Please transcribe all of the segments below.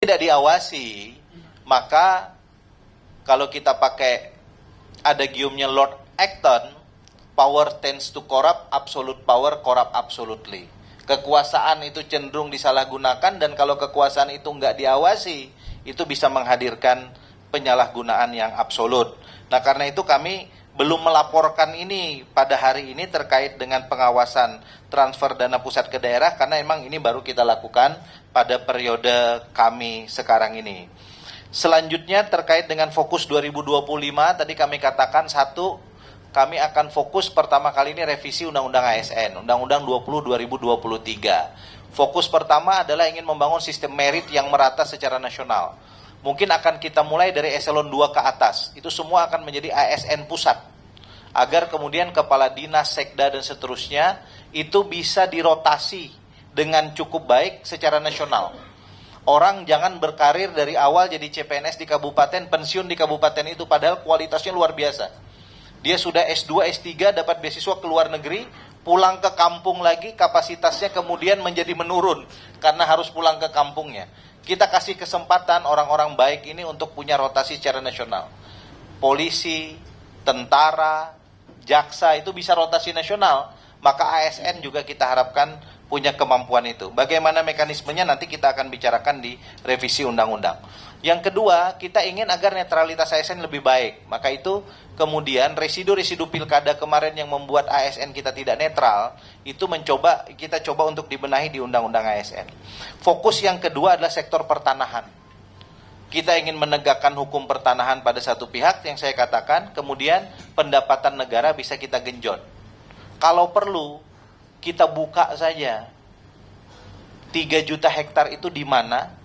tidak diawasi, maka kalau kita pakai adagiumnya Lord Acton, power tends to corrupt, absolute power corrupt absolutely. Kekuasaan itu cenderung disalahgunakan, dan kalau kekuasaan itu nggak diawasi, itu bisa menghadirkan penyalahgunaan yang absolut. Nah, karena itu kami belum melaporkan ini pada hari ini terkait dengan pengawasan transfer dana pusat ke daerah, karena emang ini baru kita lakukan pada periode kami sekarang ini. Selanjutnya terkait dengan fokus 2025, tadi kami katakan satu, kami akan fokus pertama kali ini revisi Undang-Undang ASN, Undang-Undang 20-2023. Fokus pertama adalah ingin membangun sistem merit yang merata secara nasional. Mungkin akan kita mulai dari eselon 2 ke atas. Itu semua akan menjadi ASN pusat. Agar kemudian kepala dinas, sekda, dan seterusnya itu bisa dirotasi dengan cukup baik secara nasional. Orang jangan berkarir dari awal jadi CPNS di kabupaten, pensiun di kabupaten itu, padahal kualitasnya luar biasa. Dia sudah S2, S3, dapat beasiswa ke luar negeri, pulang ke kampung lagi, kapasitasnya kemudian menjadi menurun karena harus pulang ke kampungnya. Kita kasih kesempatan orang-orang baik ini untuk punya rotasi secara nasional. Polisi, tentara, jaksa itu bisa rotasi nasional, maka ASN juga kita harapkan punya kemampuan itu. Bagaimana mekanismenya nanti kita akan bicarakan di revisi undang-undang. Yang kedua, kita ingin agar netralitas ASN lebih baik. Maka itu kemudian residu-residu pilkada kemarin yang membuat ASN kita tidak netral, itu kita coba untuk dibenahi di undang-undang ASN. Fokus yang kedua adalah sektor pertanahan. Kita ingin menegakkan hukum pertanahan pada satu pihak yang saya katakan, kemudian pendapatan negara bisa kita genjot. Kalau perlu, kita buka saja 3 juta hektar itu di mana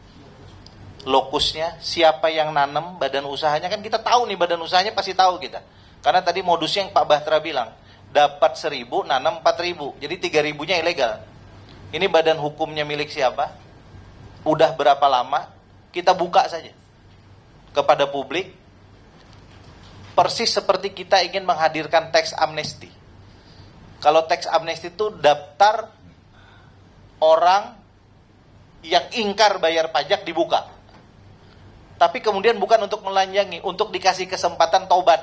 lokusnya, siapa yang nanam, badan usahanya, kan kita tahu nih badan usahanya pasti tahu kita. Karena tadi modusnya yang Pak Bahtra bilang, dapat 1.000, nanam 4.000, jadi 3.000-nya ilegal. Ini badan hukumnya milik siapa? Udah berapa lama? Kita buka saja kepada publik. Persis seperti kita ingin menghadirkan tax amnesty. Kalau tax amnesty itu daftar orang yang ingkar bayar pajak dibuka. Tapi kemudian bukan untuk melanjangi, untuk dikasih kesempatan taubat.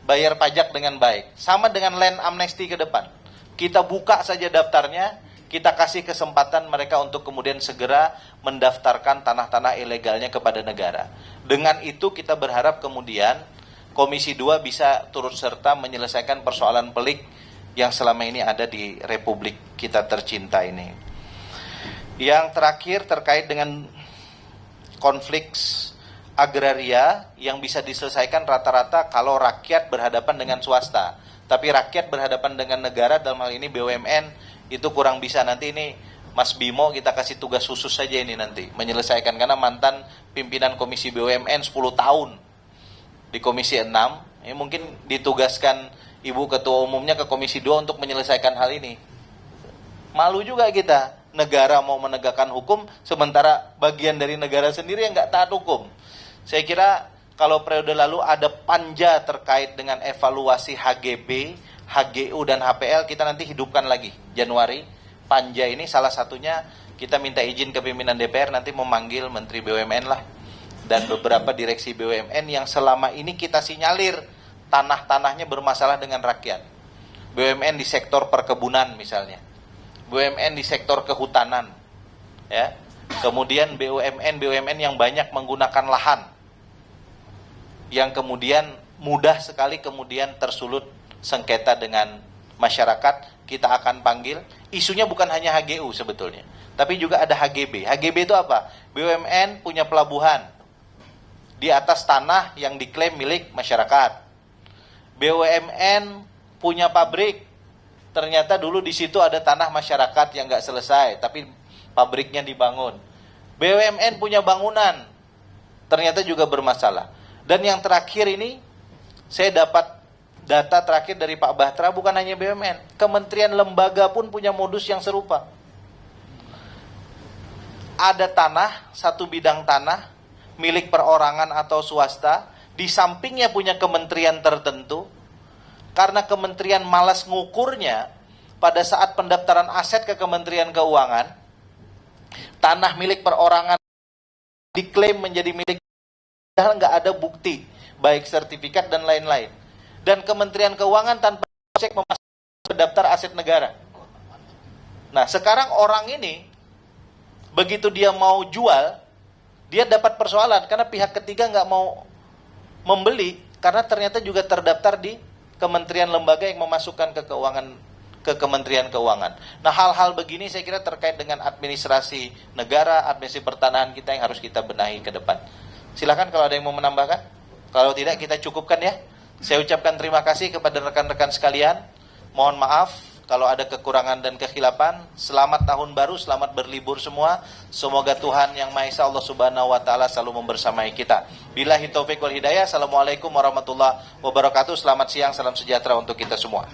Bayar pajak dengan baik. Sama dengan land amnesty ke depan. Kita buka saja daftarnya, kita kasih kesempatan mereka untuk kemudian segera mendaftarkan tanah-tanah ilegalnya kepada negara. Dengan itu kita berharap kemudian Komisi 2 bisa turut serta menyelesaikan persoalan pelik yang selama ini ada di Republik kita tercinta ini. Yang terakhir terkait dengan konflik agraria yang bisa diselesaikan rata-rata kalau rakyat berhadapan dengan swasta. Tapi rakyat berhadapan dengan negara, dalam hal ini BUMN, itu kurang bisa. Nanti ini Mas Bimo kita kasih tugas khusus saja ini nanti menyelesaikan, karena mantan pimpinan Komisi BUMN 10 tahun di Komisi 6, ini mungkin ditugaskan Ibu Ketua Umumnya ke Komisi 2 untuk menyelesaikan hal ini. Malu juga kita, negara mau menegakkan hukum, sementara bagian dari negara sendiri yang nggak taat hukum. Saya kira kalau periode lalu ada panja terkait dengan evaluasi HGB, HGU, dan HPL, kita nanti hidupkan lagi Januari. Panja ini salah satunya kita minta izin ke pimpinan DPR nanti memanggil Menteri BUMN lah, dan beberapa direksi BUMN yang selama ini kita sinyalir tanah-tanahnya bermasalah dengan rakyat. BUMN di sektor perkebunan misalnya, BUMN di sektor kehutanan, ya. Kemudian BUMN yang banyak menggunakan lahan, yang kemudian mudah sekali kemudian tersulut sengketa dengan masyarakat, kita akan panggil. Isunya bukan hanya HGU sebetulnya, tapi juga ada HGB. HGB itu apa? BUMN punya pelabuhan di atas tanah yang diklaim milik masyarakat. BUMN punya pabrik, ternyata dulu di situ ada tanah masyarakat yang nggak selesai, tapi pabriknya dibangun. BUMN punya bangunan, ternyata juga bermasalah. Dan yang terakhir ini, saya dapat data terakhir dari Pak Bahtra, bukan hanya BUMN, kementerian lembaga pun punya modus yang serupa. Ada tanah, satu bidang tanah, milik perorangan atau swasta, di sampingnya punya kementerian tertentu. Karena kementerian malas ngukurnya, pada saat pendaftaran aset ke Kementerian Keuangan, tanah milik perorangan diklaim menjadi milik, padahal nggak ada bukti, baik sertifikat dan lain-lain. Dan Kementerian Keuangan tanpa cek memasukkan ke daftar aset negara. Nah, sekarang orang ini, begitu dia mau jual, dia dapat persoalan karena pihak ketiga nggak mau membeli karena ternyata juga terdaftar di kementerian lembaga yang memasukkan ke keuangan, ke Kementerian Keuangan. Nah, hal-hal begini saya kira terkait dengan administrasi negara, administrasi pertanahan kita yang harus kita benahi ke depan. Silakan kalau ada yang mau menambahkan. Kalau tidak kita cukupkan ya. Saya ucapkan terima kasih kepada rekan-rekan sekalian. Mohon maaf kalau ada kekurangan dan kekhilafan. Selamat tahun baru, selamat berlibur semua. Semoga Tuhan Yang Maha Esa Allah Subhanahu wa taala selalu membersamai kita. Billahi taufik wal hidayah. Assalamualaikum warahmatullahi wabarakatuh. Selamat siang, salam sejahtera untuk kita semua.